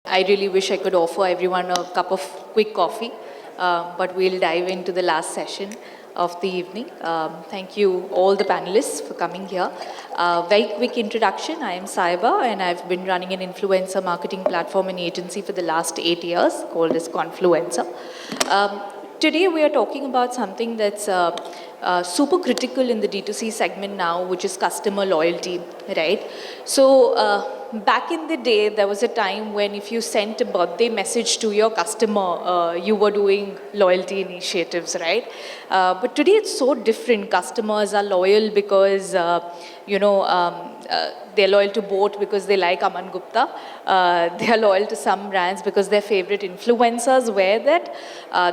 I really wish I could offer everyone a cup of quick coffee, but we'll dive into the last session of the evening. Thank you all the panelists for coming here. Very quick introduction. I am Sahiba and I've been running an influencer marketing platform and agency for the last 8 years called as Confluencr. Today we are talking about something that's super critical in the D2C segment now, which is customer loyalty, right? So back in the day, there was a time when if you sent a birthday message to your customer, you were doing loyalty initiatives, right? But today it's so different. Customers are loyal because, they're loyal to boat because they like Aman Gupta. They are loyal to some brands because their favorite influencers wear that.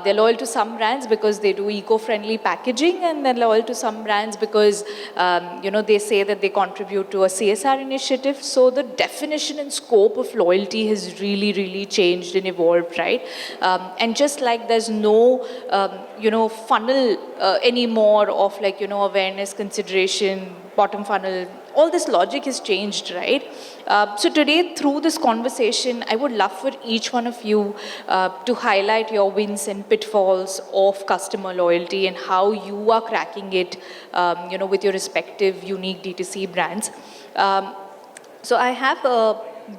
They're loyal to some brands because they do eco-friendly packaging, and they're loyal to some brands because, they say that they contribute to a CSR initiative. So the definition and scope of loyalty has really, really changed and evolved, right? And just like there's no, funnel anymore of awareness, consideration, bottom funnel, all this logic has changed, right? So today, through this conversation, I would love for each one of you to highlight your wins and pitfalls of customer loyalty and how you are cracking it, with your respective unique D2C brands. So I have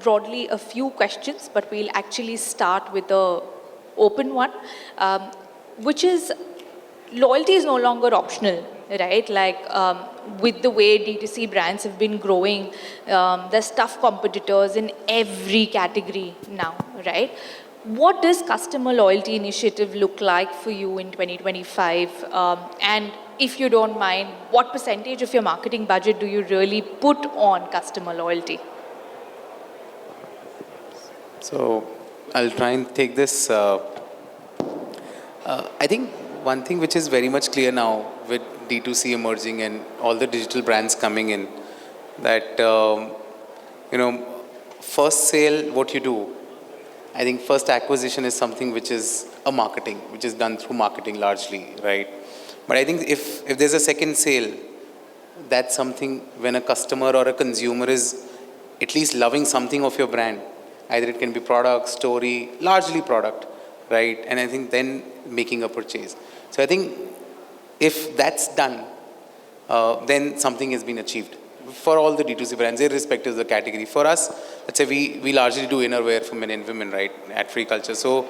broadly a few questions, but we'll actually start with the open one, which is loyalty is no longer optional, right? Like with the way D2C brands have been growing, there's tough competitors in every category now, right? What does customer loyalty initiative look like for you in 2025? And if you don't mind, what percentage of your marketing budget do you really put on customer loyalty? So I'll try and take this. I think one thing which is very much clear now with D2C emerging and all the digital brands coming in, that, first sale, what you do, I think first acquisition is something which is a marketing, which is done through marketing largely, right? But I think if there's a second sale, that's something when a customer or a consumer is at least loving something of your brand. Either it can be product, story, largely product, right? And I think then making a purchase. So I think if that's done, then something has been achieved for all the D2C brands, irrespective of the category. For us, let's say we largely do innerwear for men and women, right, at Freecultr. So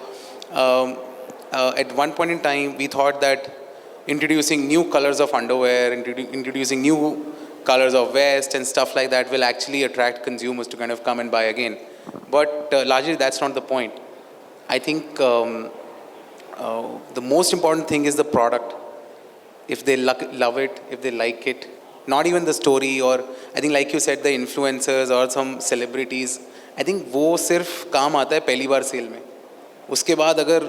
at one point in time, we thought that introducing new colors of underwear, introducing new colors of vest and stuff like that will actually attract consumers to kind of come and buy again. But largely that's not the point. I think the most important thing is the product. If they love it, if they like it, not even the story, or I think like you said, the influencers or some celebrities, I think वो सिर्फ काम आता है पहली बार cell में. उसके बाद अगर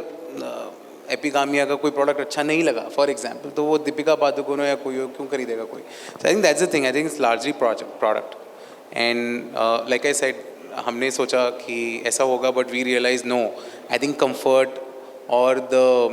एपिगामिया का कोई प्रोडक्ट अच्छा नहीं लगा, फॉर एग्जांपल, तो वो दीपिका पादुकोण या कोई क्यों खरीदेगा कोई. So I think that's the thing. I think it's largely product. And like I said, हमने सोचा कि ऐसा होगा, but we realized no. I think comfort or the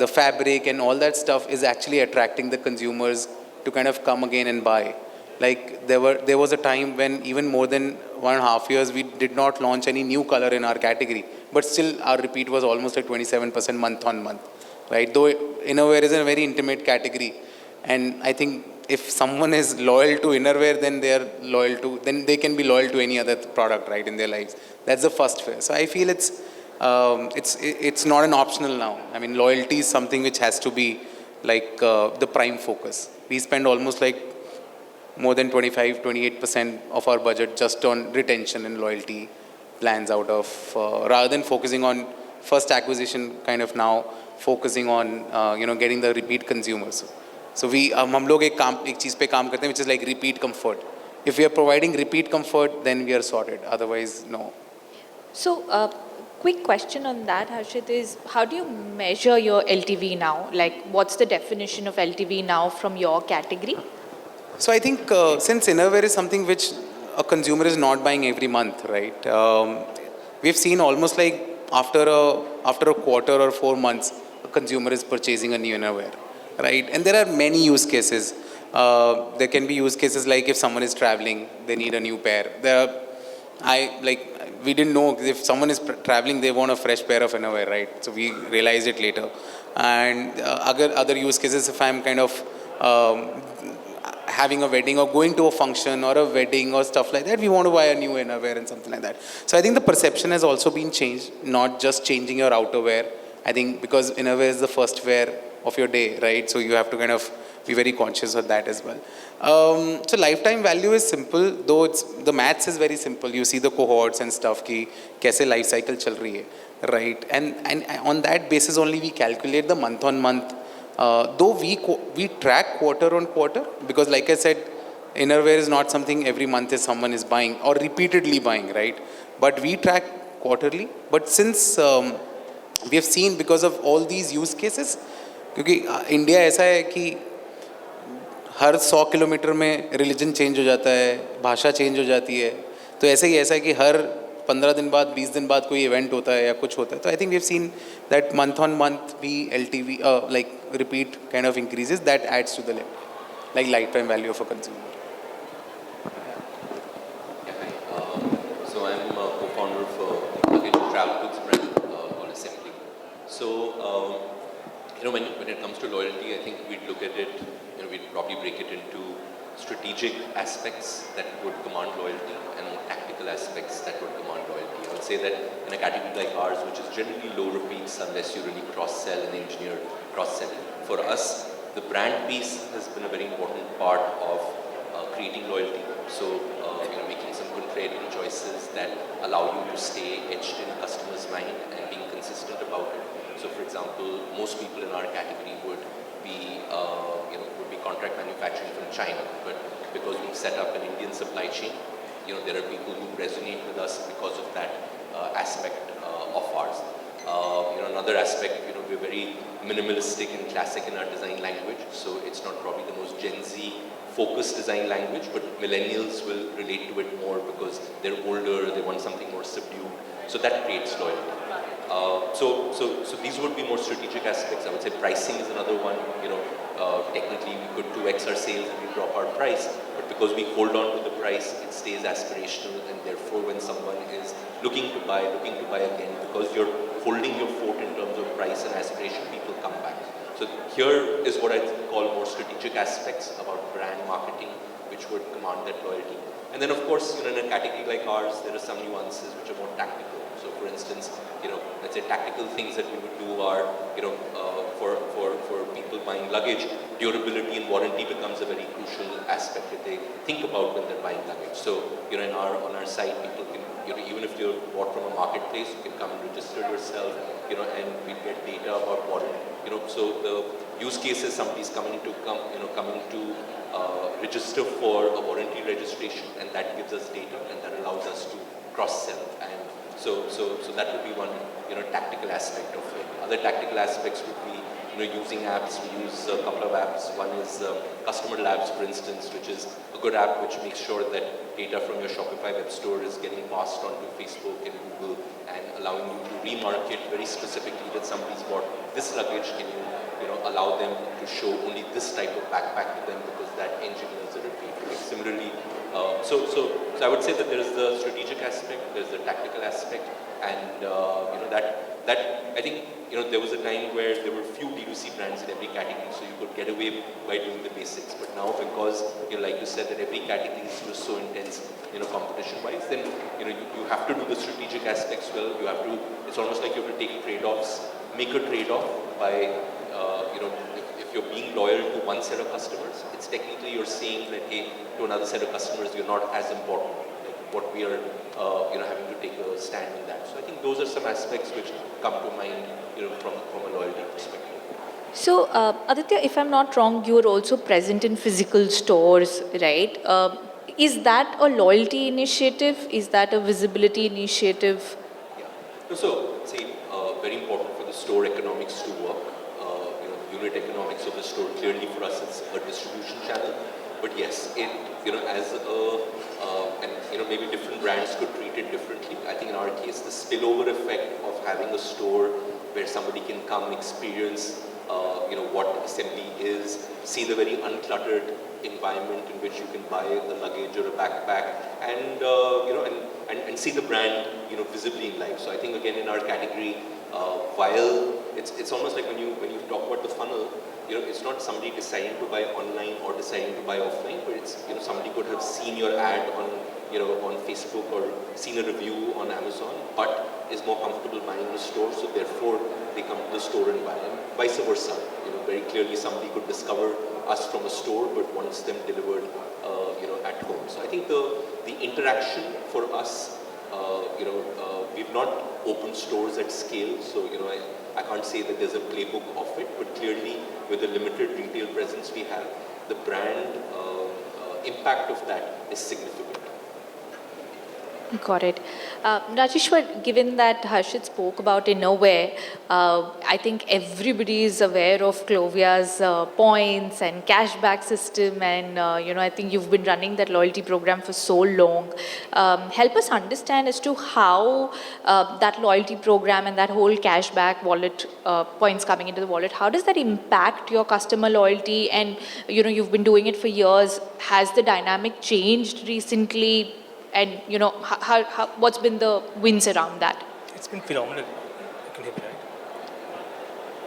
fabric and all that stuff is actually attracting the consumers to kind of come again and buy. Like there was a time when even more than 1.5 years we did not launch any new color in our category, but still our repeat was almost like 27% month on month, right? Though innerwear is a very intimate category, and I think if someone is loyal to innerwear, then then they can be loyal to any other product, right, in their lives. That's the first phase. So I feel it's not an optional now. I mean, loyalty is something which has to be like the prime focus. We spend almost like more than 28% of our budget just on retention and loyalty plans out of, rather than focusing on first acquisition, kind of now focusing on, getting the repeat consumers. So हम लोग एक चीज़ पे काम करते हैं, which is like repeat comfort. If we are providing repeat comfort, then we are sorted. Otherwise, no. So, quick question on that, Harshit, is how do you measure your LTV now? Like, what's the definition of LTV now from your category? So I think since innerwear is something which a consumer is not buying every month, right? We've seen almost like after a quarter or 4 months, a consumer is purchasing a new innerwear, right? And there are many use cases. There can be use cases like if someone is traveling, they need a new pair. I like we didn't know if someone is traveling, they want a fresh pair of innerwear, right? So we realized it later. And other use cases, if I'm kind of having a wedding or going to a function or a wedding or stuff like that, we want to buy a new innerwear and something like that. So I think the perception has also been changed, not just changing your outerwear. I think because innerwear is the first wear of your day, right? So you have to kind of be very conscious of that as well. So lifetime value is simple, though the maths is very simple. You see the cohorts and stuff ki kaise life cycle chal rahi hai, right? And on that basis only we calculate the month on month. Though we track quarter on quarter, because like I said, innerwear is not something every month is someone is buying or repeatedly buying, right? But we track quarterly. But since we have seen, because of all these use cases, क्योंकि India ऐसा है कि हर 100 kilometre में religion change हो जाता है, भाषा change हो जाती है, तो ऐसे ही ऐसा है कि हर 15 दिन बाद 20 दिन बाद कोई इवेंट होता है या कुछ होता है. तो I think we have seen that month on month भी LTV like repeat kind of increases. That adds to the like lifetime value of a consumer. So I'm a co-founder of Luggage travel goods brand called Assembly. So when it comes to loyalty, I think we'd look at it, we'd probably break it into strategic aspects that would command loyalty and more tactical aspects that would command loyalty. I would say that in a category like ours, which is generally low repeats unless you really cross-sell and engineer cross-selling, for us, the brand piece has been a very important part of creating loyalty. So, making some contrarian choices that allow you to stay etched in customers' mind and being consistent about it. So, for example, most people in our category would be contract manufacturing from China, but because we've set up an Indian supply chain, there are people who resonate with us because of that aspect of ours. Another aspect, we're very minimalistic and classic in our design language, so it's not probably the most Gen Z focused design language, but millennials will relate to it more because they're older, they want something more subdued, so that creates loyalty. So these would be more strategic aspects. I would say pricing is another one. Technically we could 2x our sales if we drop our price, but because we hold on to the price, it stays aspirational, and therefore when someone is looking to buy again, because you're holding your fort in terms of price and aspiration, people come back. So here is what I call more strategic aspects about brand marketing, which would command that loyalty. And then of course, in a category like ours, there are some nuances which are more tactical. So for instance, let's say tactical things that we would do are, for people buying luggage, durability and warranty becomes a very crucial aspect that they think about when they're buying luggage. So, on our site, people can, even if you're bought from a marketplace, you can come and register yourself, and we get data about warranty. So the use cases, somebody's coming to register for a warranty registration, and that gives us data, and that allows us to cross-sell. And so that would be one, tactical aspect of it. Other tactical aspects would be, using apps. We use a couple of apps. One is Customer Labs, for instance, which is a good app which makes sure that data from your Shopify web store is getting passed on to Facebook and Google, and allowing you to remarket very specifically that somebody's bought this luggage. Can you, allow them to show only this type of backpack to them, because that engineers a repeat. Similarly, so I would say that there is the strategic aspect, there is the tactical aspect, and that I think there was a time where there were few D2C brands in every category, so you could get away by doing the basics. But now, because like you said, that every category is just so intense, competition-wise, then you have to do the strategic aspects well. You have to. It's almost like you have to take trade-offs, make a trade-off by if you're being loyal to one set of customers, it's technically you're saying that, hey, to another set of customers, you're not as important. Like what we are, having to take a stand on that. So I think those are some aspects which come to mind, from a loyalty perspective. So, Aditya, if I'm not wrong, you're also present in physical stores, right? Is that a loyalty initiative? Is that a visibility initiative? Yeah. So, see, very important for the store economics to work. Unit economics of the store, clearly for us it's a distribution channel, but yes, it, as a, and maybe different brands could treat it differently. I think in our case, the spillover effect of having a store where somebody can come experience, what assembly is, see the very uncluttered environment in which you can buy a luggage or a backpack, and and see the brand visibly in life. So I think again in our category, while it's almost like when you talk about the funnel, it's not somebody deciding to buy online or deciding to buy offline, but it's somebody could have seen your ad on Facebook or seen a review on Amazon, but is more comfortable buying in a store, so therefore they come to the store and buy, and vice versa. Very clearly somebody could discover us from a store, but wants them delivered, at home. So I think the interaction for us, we've not opened stores at scale, so I can't say that there's a playbook of it, but clearly with the limited retail presence we have, the brand impact of that is significant. Got it. Rajeshwar, given that Harshit spoke about innerwear, I think everybody is aware of Clovia's points and cashback system, and I think you've been running that loyalty program for so long. Help us understand as to how that loyalty program and that whole cashback wallet points coming into the wallet, how does that impact your customer loyalty? And you've been doing it for years. Has the dynamic changed recently? And how what's been the wins around that? It's been phenomenal. You can hear me, right?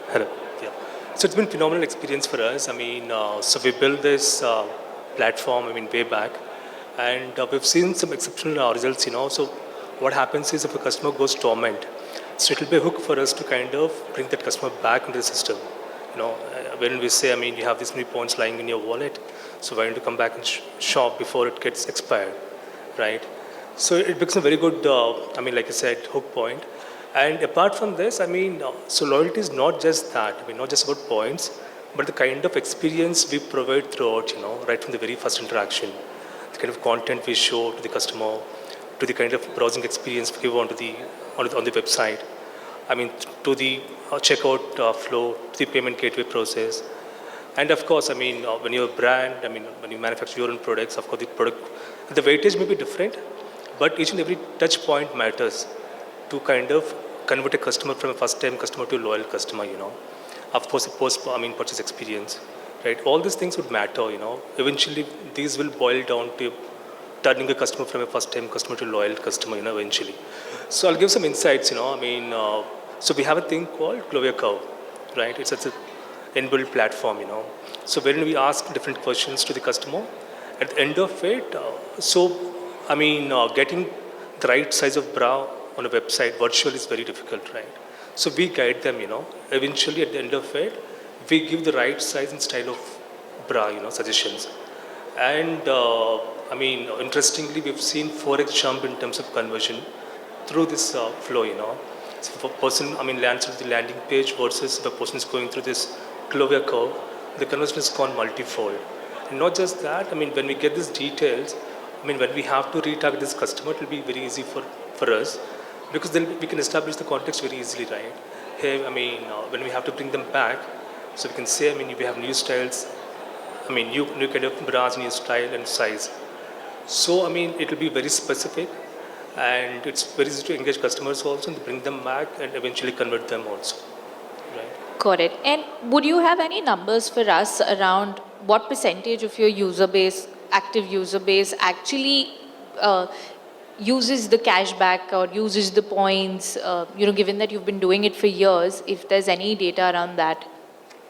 Hello. Yeah. So it's been phenomenal experience for us. I mean, so we built this platform, way back, and we've seen some exceptional results. So what happens is if a customer goes dormant, so it'll be a hook for us to kind of bring that customer back into the system. When we say, you have these many points lying in your wallet, so why don't you come back and shop before it gets expired? Right, so it becomes a very good, like I said, hook point. And apart from this, so loyalty is not just that. Not just about points, but the kind of experience we provide throughout. Right from the very first interaction, the kind of content we show to the customer, to the kind of browsing experience we give on the website. To the checkout flow, to the payment gateway process. And of course, when you're a brand, when you manufacture your own products, of course, the weightage may be different, but each and every touch point matters to kind of convert a customer from a first-time customer to a loyal customer, Of course, purchase experience, right? All these things would matter, Eventually, these will boil down to turning a customer from a first-time customer to a loyal customer, eventually. So I'll give some insights, So we have a thing called Clovia curve, right? It's an inbuilt platform, So when we ask different questions to the customer, at the end of it, getting the right size of bra on a website virtually is very difficult, right? So we guide them, Eventually, at the end of it, we give the right size and style of bra, suggestions. And, interestingly, we've seen 4x jump in terms of conversion through this flow, So if a person, lands on the landing page versus if a person is going through this Clovia curve, the conversion has gone multifold. And not just that, when we get these details, when we have to retarget this customer, it will be very easy for us, because then we can establish the context very easily, right? Hey, when we have to bring them back, so we can say, we have new styles, new kind of bras, new style and size. So, it will be very specific, and it's very easy to engage customers also and bring them back and eventually convert them also, right? Got it. And would you have any numbers for us around what percentage of your user base, active user base, actually uses the cashback or uses the points, given that you've been doing it for years, if there's any data around that?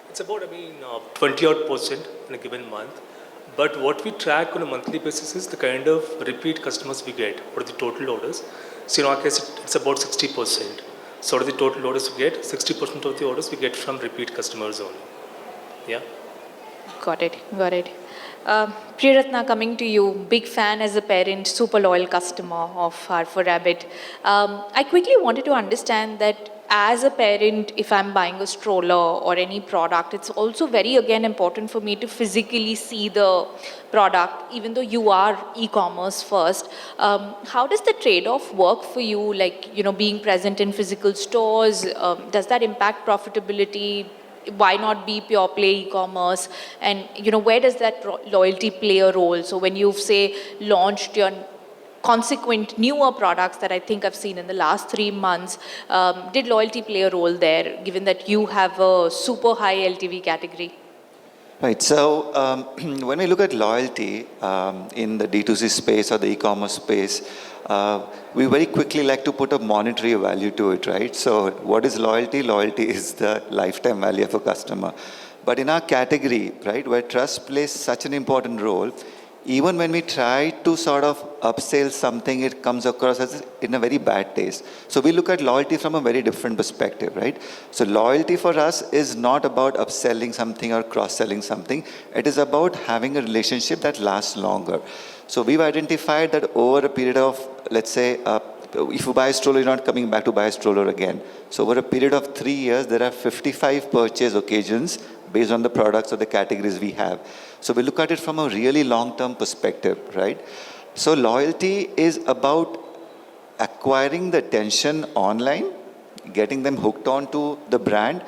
It's about, 20% in a given month. But what we track on a monthly basis is the kind of repeat customers we get, or the total orders. So in our case, it's about 60%. So out of the total orders we get, 60% of the orders we get from repeat customers only. Yeah. Got it. Priyaratna, coming to you, big fan as a parent, super loyal customer of Hartford Rabbit. I quickly wanted to understand that as a parent, if I'm buying a stroller or any product, it's also very, again, important for me to physically see the product, even though you are e-commerce first. How does the trade-off work for you, being present in physical stores? Does that impact profitability? Why not be pure play e-commerce? And, where does that loyalty play a role? So when you've, say, launched your consequent newer products that I think I've seen in the last 3 months. Did loyalty play a role there, given that you have a super high LTV category? Right. So when we look at loyalty in the D2C space or the e-commerce space, we very quickly like to put a monetary value to it, right? So what is loyalty? Loyalty is the lifetime value of a customer. But in our category, right, where trust plays such an important role, even when we try to sort of upsell something, it comes across as in a very bad taste. So we look at loyalty from a very different perspective, right? So loyalty for us is not about upselling something or cross-selling something. It is about having a relationship that lasts longer. So we've identified that over a period of, let's say, if you buy a stroller, you're not coming back to buy a stroller again. So over a period of 3 years, there are 55 purchase occasions based on the products or the categories we have. So we look at it from a really long-term perspective, right? So loyalty is about acquiring the attention online, getting them hooked on to the brand,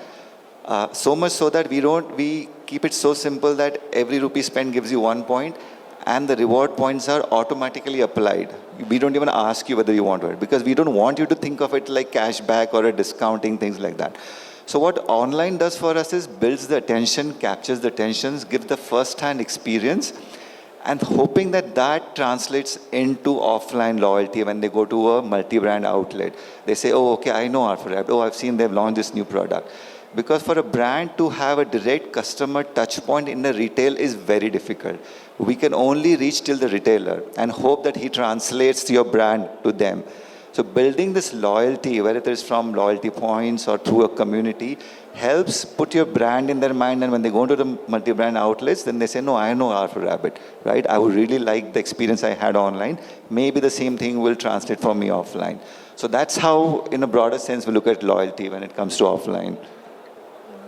so much so that we keep it so simple that every rupee spent gives you 1 point, and the reward points are automatically applied. We don't even ask you whether you want it, because we don't want you to think of it like cash back or a discounting, things like that. So what online does for us is builds the attention, captures the attentions, gives the first-hand experience, and hoping that that translates into offline loyalty when they go to a multi-brand outlet. They say, oh, okay, I know Alphabet. Oh, I've seen they've launched this new product. Because for a brand to have a direct customer touch point in the retail is very difficult. We can only reach till the retailer and hope that he translates your brand to them. So building this loyalty, whether it is from loyalty points or through a community, helps put your brand in their mind. And when they go to the multi-brand outlets, then they say, no, I know Alpha Rabbit, right? I would really like the experience I had online. Maybe the same thing will translate for me offline. So that's how, in a broader sense, we look at loyalty when it comes to offline.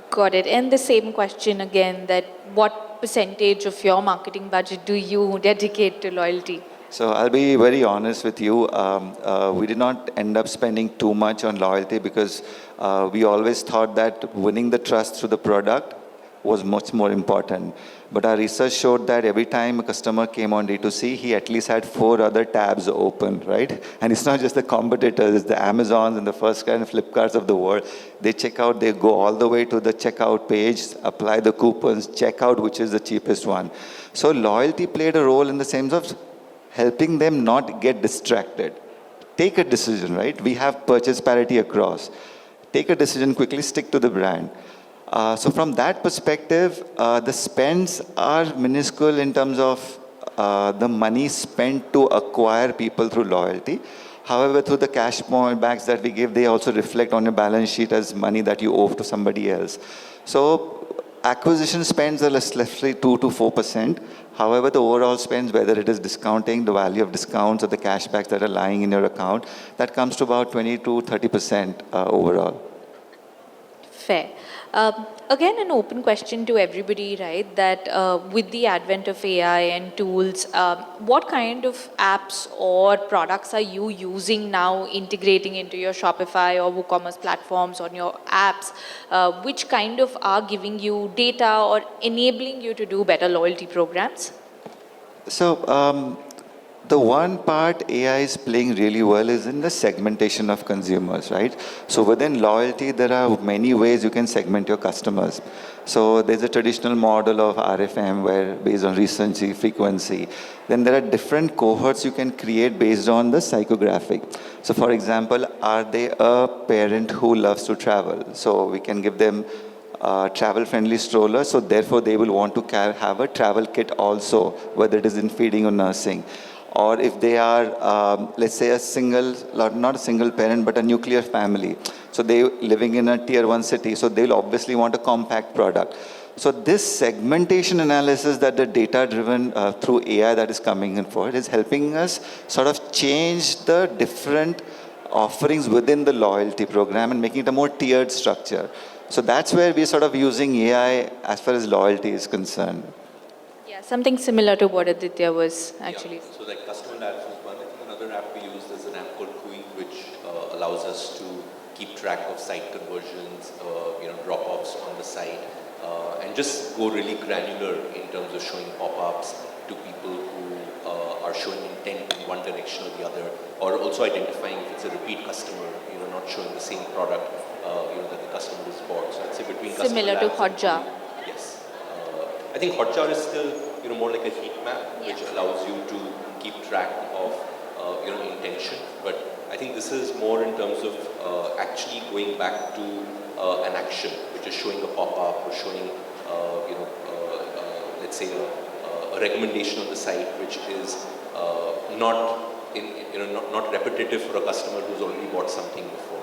Got it. And the same question again, that what percentage of your marketing budget do you dedicate to loyalty? So I'll be very honest with you. We did not end up spending too much on loyalty because we always thought that winning the trust through the product was much more important. But our research showed that every time a customer came on D2C, he at least had 4 other tabs open, right? And it's not just the competitors, it's the Amazons and the First Kind of Flipkarts of the world. They check out, they go all the way to the checkout page, apply the coupons, check out which is the cheapest one. So loyalty played a role in the sense of helping them not get distracted. Take a decision, right? We have purchase parity across. Take a decision quickly, stick to the brand. So from that perspective, the spends are minuscule in terms of the money spent to acquire people through loyalty. However, through the cash backs that we give, they also reflect on your balance sheet as money that you owe to somebody else. So acquisition spends are roughly 2 to 4%. However, the overall spends, whether it is discounting, the value of discounts, or the cashbacks that are lying in your account, that comes to about 20 to 30% overall. Fair. Again, an open question to everybody, right? That with the advent of AI and tools, what kind of apps or products are you using now, integrating into your Shopify or WooCommerce platforms on your apps, which kind of are giving you data or enabling you to do better loyalty programs? So the one part AI is playing really well is in the segmentation of consumers, right? So within loyalty, there are many ways you can segment your customers. So there's a traditional model of RFM where based on recency, frequency. Then there are different cohorts you can create based on the psychographic. So for example, are they a parent who loves to travel? So we can give them travel-friendly stroller, so therefore they will want to have a travel kit also, whether it is in feeding or nursing. Or if they are, let's say, not a single parent, but a nuclear family. So they living in a tier 1 city, so they'll obviously want a compact product. So this segmentation analysis that the data-driven through AI that is coming in for it is helping us sort of change the different offerings within the loyalty program and making it a more tiered structure. So that's where we're sort of using AI as far as loyalty is concerned. Yeah, something similar to what Aditya was actually. Yeah. So like customer apps is one. I think another app we use is an app called Kui, which allows us to keep track of site conversions, drop-offs on the site, and just go really granular in terms of showing pop-ups, to people who are showing intent in one direction or the other, or also identifying if it's a repeat customer, not showing the same product, that the customer has bought. So I'd say between Similar to Hotjar. Yes. I think Hotjar is still, more like a heat map, which allows you to keep track of, intention. But I think this is more in terms of actually going back to an action, which is showing a pop-up or showing, let's say a recommendation on the site, which is not repetitive for a customer who's already bought something before.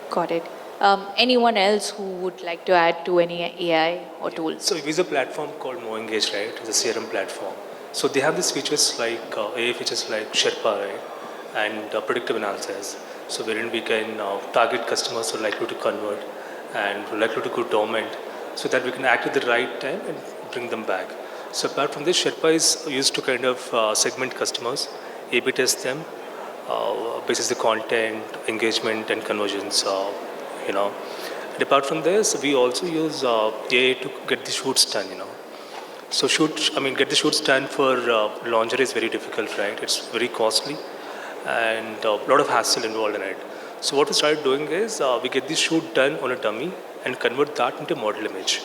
Got it. Anyone else who would like to add to any AI or tools? So we use a platform called Engage, right? It's a CRM platform. So they have these features like AI features like Sherpa, right? And predictive analysis. So wherein we can target customers who are likely to convert and who are likely to go dormant, so that we can act at the right time and bring them back. So apart from this, Sherpa is used to kind of segment customers, A/B test them, basis the content, engagement, and conversions. And apart from this, we also use AI to get the shoots done. So get the shoots done for lingerie is very difficult, right? It's very costly and a lot of hassle involved in it. So what we started doing is we get the shoot done on a dummy and convert that into a model image.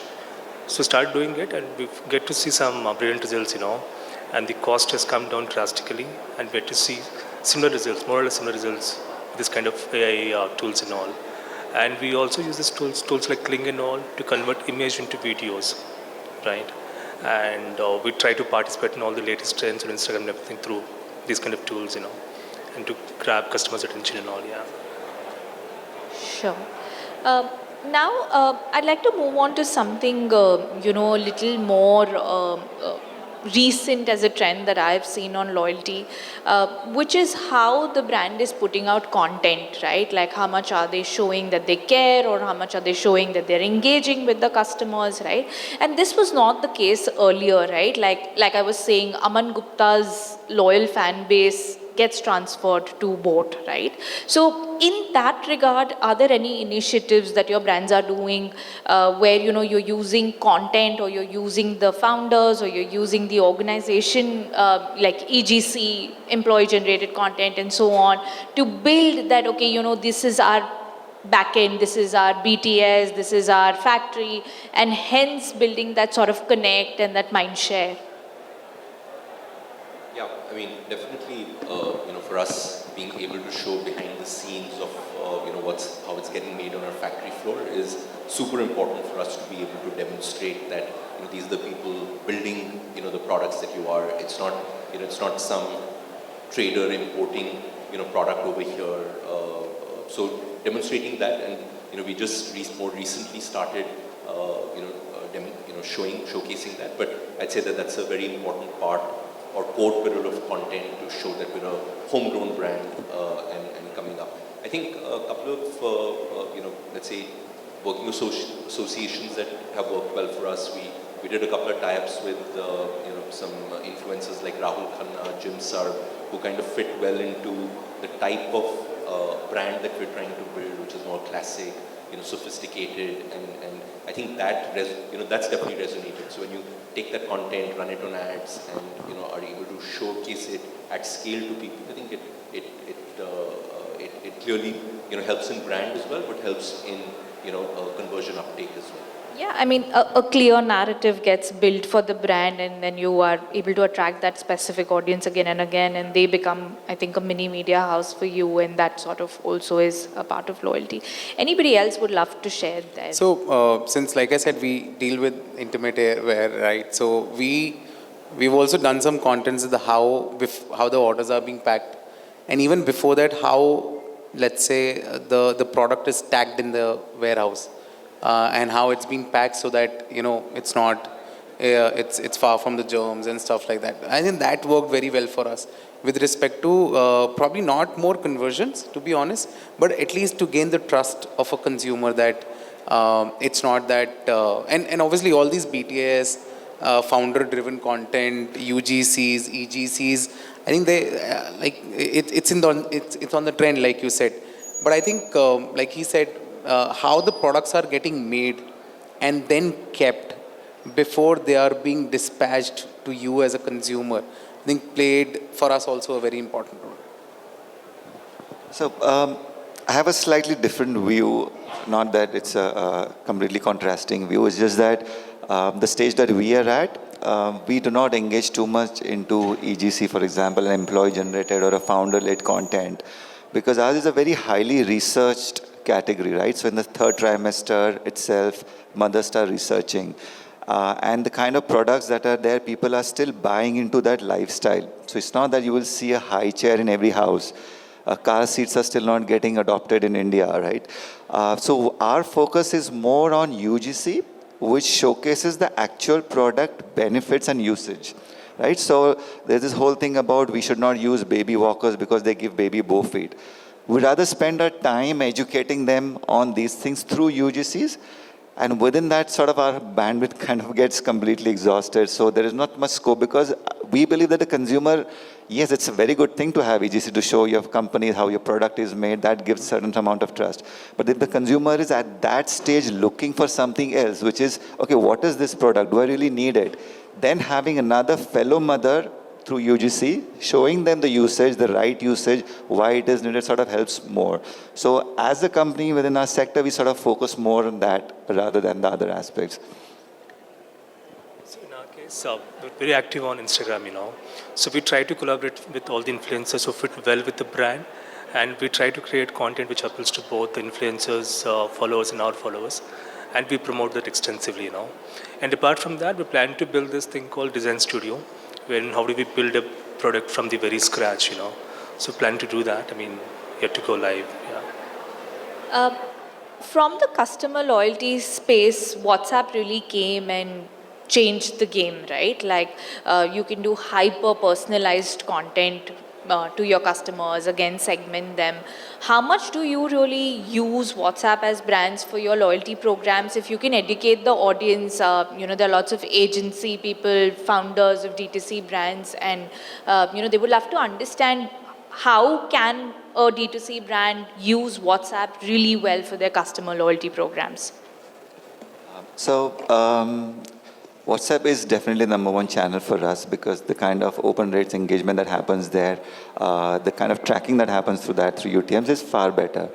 So start doing it and we get to see some brilliant results, and the cost has come down drastically and we get to see similar results, more or less similar results with this kind of AI tools and all. And we also use these tools like Kling and all to convert image into videos, right? And we try to participate in all the latest trends on Instagram and everything through these kind of tools, and to grab customers' attention and all, yeah. Sure. Now, I'd like to move on to something, a little more recent as a trend that I've seen on loyalty, which is how the brand is putting out content, right? Like how much are they showing that they care, or how much are they showing that they're engaging with the customers, right? And this was not the case earlier, right? Like I was saying, Aman Gupta's loyal fan base gets transferred to Boat, right? So in that regard, are there any initiatives that your brands are doing where you're using content, or you're using the founders, or you're using the organization like EGC, employee generated content and so on, to build that, okay, this is our backend, this is our BTS, this is our factory, and hence building that sort of connect and that mind share? Yeah, definitely, for us, being able to show behind the scenes of, how it's getting made on our factory floor is super important for us to be able to demonstrate that, these are the people building, the products that you are. It's not, it's not some trader importing, product over here. So demonstrating that, and we just more recently started, showcasing that. But I'd say that that's a very important part or core pillar of content to show that we're a homegrown brand and coming up. I think a couple of, let's say, working associations that have worked well for us. We did a couple of tie-ups with, some influencers like Rahul Khanna, Jim Sarb, who kind of fit well into the type of brand that we're trying to build, which is more classic, sophisticated, and I think that that's definitely resonated. So when you take that content, run it on ads, and are able to showcase it at scale to people, I think it clearly helps in brand as well, but helps in conversion uptake as well. Yeah, a clear narrative gets built for the brand, and then you are able to attract that specific audience again and again, and they become, I think, a mini media house for you, and that sort of also is a part of loyalty. Anybody else would love to share that? So, since, like I said, we deal with intimate wear, right? So we've also done some contents of how the orders are being packed, and even before that, how, let's say, the product is tagged in the warehouse. And how it's being packed so that it's not it's far from the germs and stuff like that. I think that worked very well for us with respect to probably not more conversions, to be honest, but at least to gain the trust of a consumer that it's not that and obviously all these BTS founder driven content, UGCs, EGCs, I think they it's on the trend, like you said. But I think like he said, how the products are getting made and then kept, before they are being dispatched to you as a consumer, I think played for us also a very important role. So I have a slightly different view, not that it's a completely contrasting view, it's just that the stage that we are at, we do not engage too much into EGC, for example, an employee-generated or a founder-led content, because ours is a very highly researched category, right? So in the third trimester itself, mothers start researching. And the kind of products that are there, people are still buying into that lifestyle. So it's not that you will see a high chair in every house. Car seats are still not getting adopted in India, right? So our focus is more on UGC, which showcases the actual product benefits and usage, right? So there's this whole thing about we should not use baby walkers because they give baby bow feed. We'd rather spend our time educating them on these things through UGCs. And within that, sort of our bandwidth kind of gets completely exhausted. So there is not much scope because we believe that the consumer, yes, it's a very good thing to have EGC to show your company how your product is made. That gives certain amount of trust. But if the consumer is at that stage looking for something else, which is, okay, what is this product? Do I really need it? Then having another fellow mother through UGC, showing them the usage, the right usage, why it is needed sort of helps more. So as a company within our sector, we sort of focus more on that rather than the other aspects. So in our case, we're very active on Instagram, So we try to collaborate with all the influencers who fit well with the brand. And we try to create content which appeals to both the influencers, followers and our followers. And we promote that extensively, And apart from that, we plan to build this thing called Design Studio, when how do we build a product from the very scratch, So plan to do that. Yet to go live, yeah. From the customer loyalty space, WhatsApp really came and changed the game, right? Like you can do hyper-personalized content to your customers, again, segment them. How much do you really use WhatsApp as brands for your loyalty programs? If you can educate the audience, there are lots of agency people, founders of D2C brands, and, they would love to understand how can a D2C brand use WhatsApp really well for their customer loyalty programs? So WhatsApp is definitely the #1 channel for us because the kind of open rates engagement that happens there, the kind of tracking that happens through UTMs is far better.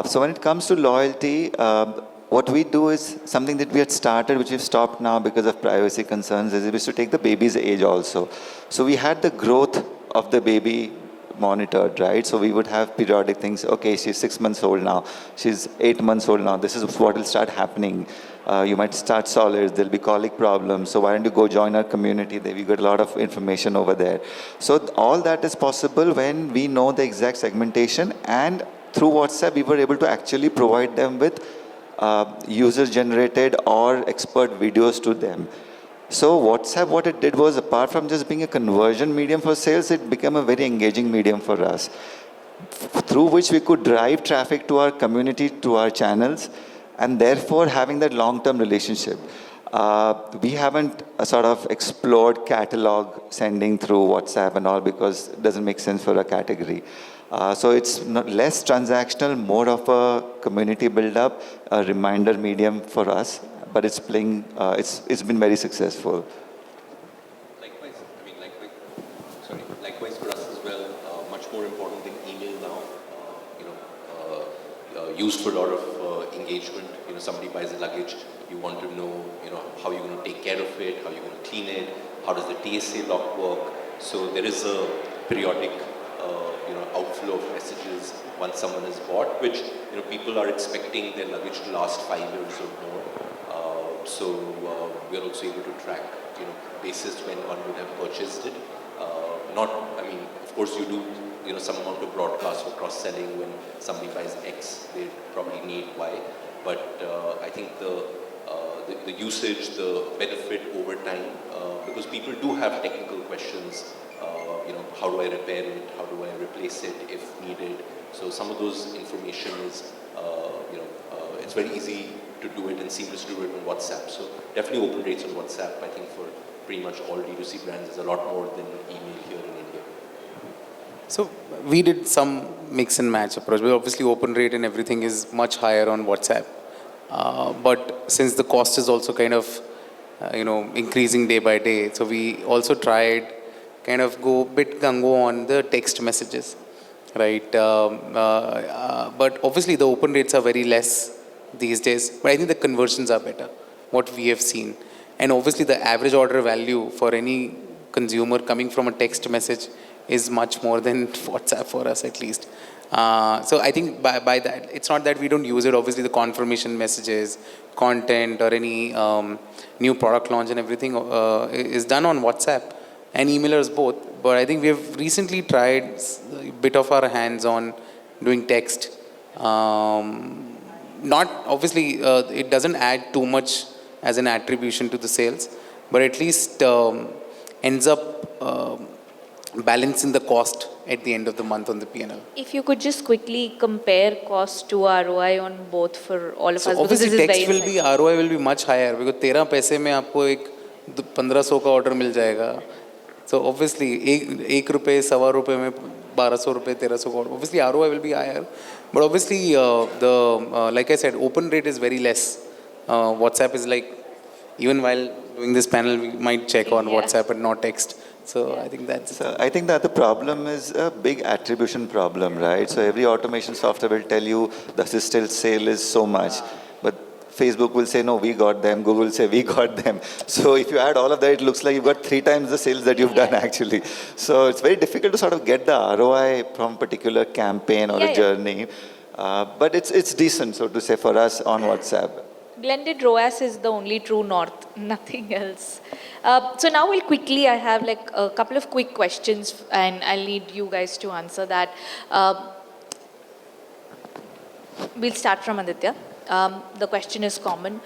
So when it comes to loyalty, what we do is something that we had started, which we've stopped now because of privacy concerns, is to take the baby's age also. So we had the growth of the baby monitored, right? So we would have periodic things. Okay, she's 6 months old now. She's 8 months old now. This is what will start happening. You might start solids. There'll be colic problems. So why don't you go join our community? We got a lot of information over there. So all that is possible when we know the exact segmentation, and through WhatsApp, we were able to actually provide them with user-generated or expert videos to them. So WhatsApp, what it did was, apart from just being a conversion medium for sales, it became a very engaging medium for us, through which we could drive traffic to our community, to our channels, and therefore having that long-term relationship. We haven't sort of explored catalog sending through WhatsApp and all because it doesn't make sense for a category. So it's less transactional, more of a community build-up, a reminder medium for us. But it's playing. It's been very successful. Likewise for us as well. Much more important than email now. Used for a lot of engagement. Somebody buys a luggage, you want to know, how you're going to take care of it, how you're going to clean it, how does the TSA lock work. So there is a periodic, outflow of messages once someone is bought, which people are expecting their luggage to last 5 years or more. So we are also able to track, basis when one would have purchased it. Of course you do, some amount of broadcast or cross-selling. When somebody buys X, they probably need Y. But I think the usage, the benefit over time, because people do have technical questions. How do I repair it? How do I replace it if needed? So some of those information is, it's very easy to do it and seamless to do it on WhatsApp. So definitely open rates on WhatsApp, I think, for pretty much all D2C brands is a lot more than email here in India. So we did some mix and match approach. But obviously open rate and everything is much higher on WhatsApp. But since the cost is also kind of increasing day by day. So we also tried kind of go bit gung-ho on the text messages, right? But obviously the open rates are very less these days, but I think the conversions are better, what we have seen. And obviously the average order value for any consumer coming from a text message is much more than WhatsApp for us at least. So I think by that, it's not that we don't use it. Obviously the confirmation messages, content or any new product launch and everything is done on WhatsApp and emailers both. But I think we have recently tried a bit of our hands on doing text. Not obviously, it doesn't add too much as an attribution to the sales, but at least ends up balancing the cost at the end of the month on the P&L. If you could just quickly compare cost to ROI on both for all of us, because Obviously this is text very will be, ROI will be much higher because 13 पैसे में आपको एक 1500 का order मिल जाएगा. So obviously एक रुपए सवा रुपए में 1200 रुपए 1300 का order. Obviously ROI will be higher, but obviously like I said, open rate is very less. WhatsApp is like, even while doing this panel, we might check on WhatsApp and not text. So I think that's... So I think that the problem is a big attribution problem, right? So every automation software will tell you the assisted sale is so much, but Facebook will say, no, we got them. Google will say, we got them. So if you add all of that, it looks like you've got 3 times the sales that you've done actually. So it's very difficult to sort of get the ROI from a particular campaign or a journey. But it's decent, so to say, for us on WhatsApp. blended ROAS is the only true north, nothing else. So now I have like a couple of quick questions and I'll need you guys to answer that. We'll start from Aditya. The question is common.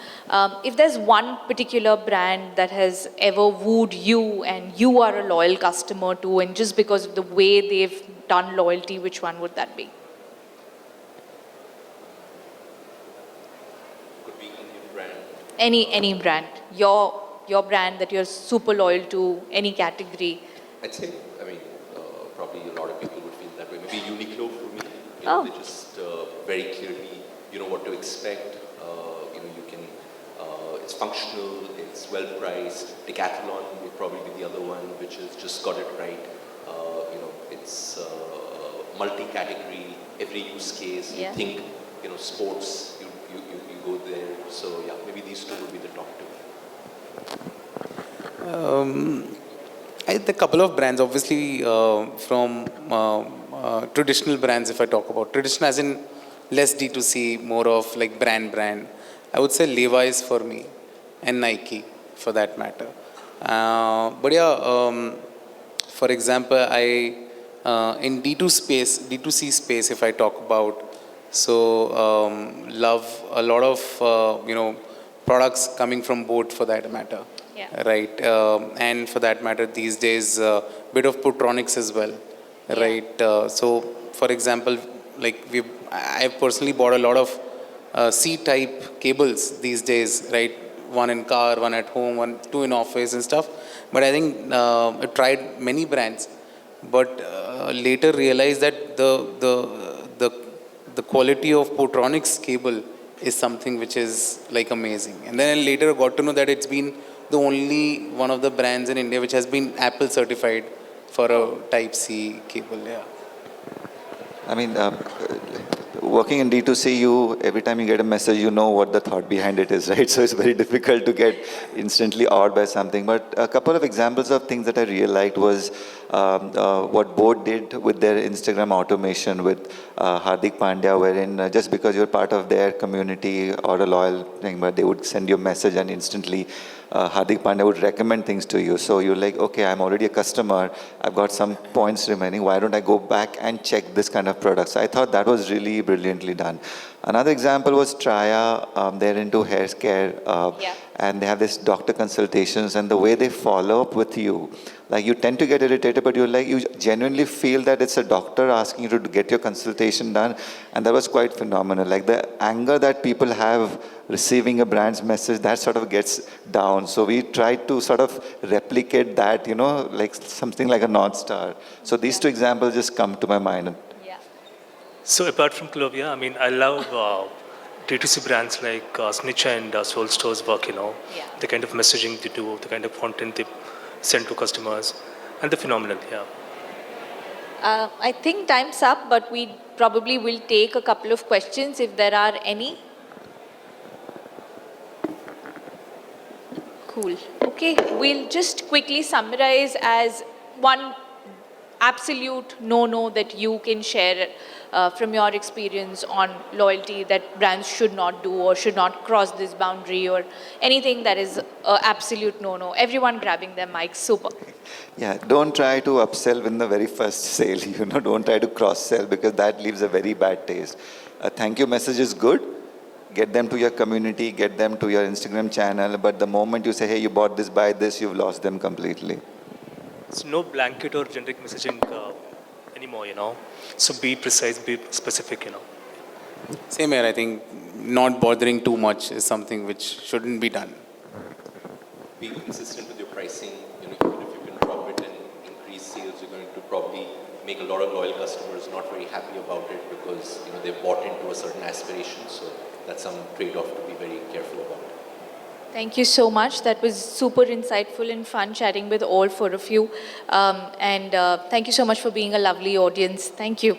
If there's one particular brand that has ever wooed you and you are a loyal customer to, and just because of the way they've done loyalty, which one would that be? Could be Indian brand. Any brand. Your brand that you're super loyal to, any category. I'd say, probably a lot of people would feel that way. Maybe Uniqlo for me. They just very clearly, what to expect. You can, it's functional, it's well priced. Decathlon would probably be the other one, which has just got it right. It's multi-category, every use case. You think, sports, you go there. So yeah, maybe these two would be the top two. A couple of brands, obviously, from traditional brands, if I talk about traditional as in less D2C, more of like brand. I would say Levi's for me and Nike for that matter. But yeah, for example, in D2C space, if I talk about, so love a lot of, products coming from boat for that matter. Yeah. Right. And for that matter, these days, bit of Putronics as well. Yeah. Right. So for example, like I've personally bought a lot of C-type cables these days, right? One in car, one at home, two in office and stuff. But I think I tried many brands, but later realized that the quality of Putronics cable is something which is like amazing. And then I later got to know that it's been the only one of the brands in India which has been Apple certified for a Type-C cable. Yeah. I mean, working in D2C, every time you get a message, you know what the thought behind it is, right? So it's very difficult to get instantly awed by something. But a couple of examples of things that I really liked was what Boat did with their Instagram automation with Hardik Pandya, wherein just because you're part of their community or a loyal thing, but they would send you a message and instantly Hardik Pandya would recommend things to you. So you're like, okay, I'm already a customer. I've got some points remaining. Why don't I go back and check this kind of product? So I thought that was really brilliantly done. Another example was Traya. They're into hair care. And they have this doctor consultations, and the way they follow up with you, like you tend to get irritated, but you genuinely feel that it's a doctor asking you to get your consultation done. And that was quite phenomenal. Like the anger that people have receiving a brand's message, that sort of gets down. So we tried to sort of replicate that, like something like a North Star. So these two examples just come to my mind. So apart from Clovia, I love D2C brands like Snitch and Soul Stores work, Yeah. the kind of messaging they do, the kind of content they send to customers, and they're phenomenal, yeah. I think time's up, but we probably will take a couple of questions if there are any. Cool. Okay, we'll just quickly summarize as one absolute no-no that you can share from your experience on loyalty that brands should not do or should not cross this boundary, or anything that is absolute no-no. Everyone grabbing their mics. Super. Yeah, don't try to upsell in the very first sale. Don't try to cross-sell, because that leaves a very bad taste. A thank you message is good. Get them to your community, get them to your Instagram channel. But the moment you say, hey, you bought this, buy this, you've lost them completely. It's no blanket or generic messaging anymore, So be precise, be specific, Same here, I think not bothering too much is something which shouldn't be done. Be consistent with your pricing. Even if you can drop it and increase sales, you're going to probably make a lot of loyal customers not very happy about it because they've bought into a certain aspiration. So that's some trade-off to be very careful about. Thank you so much. That was super insightful and fun chatting with all four of you. And thank you so much for being a lovely audience. Thank you.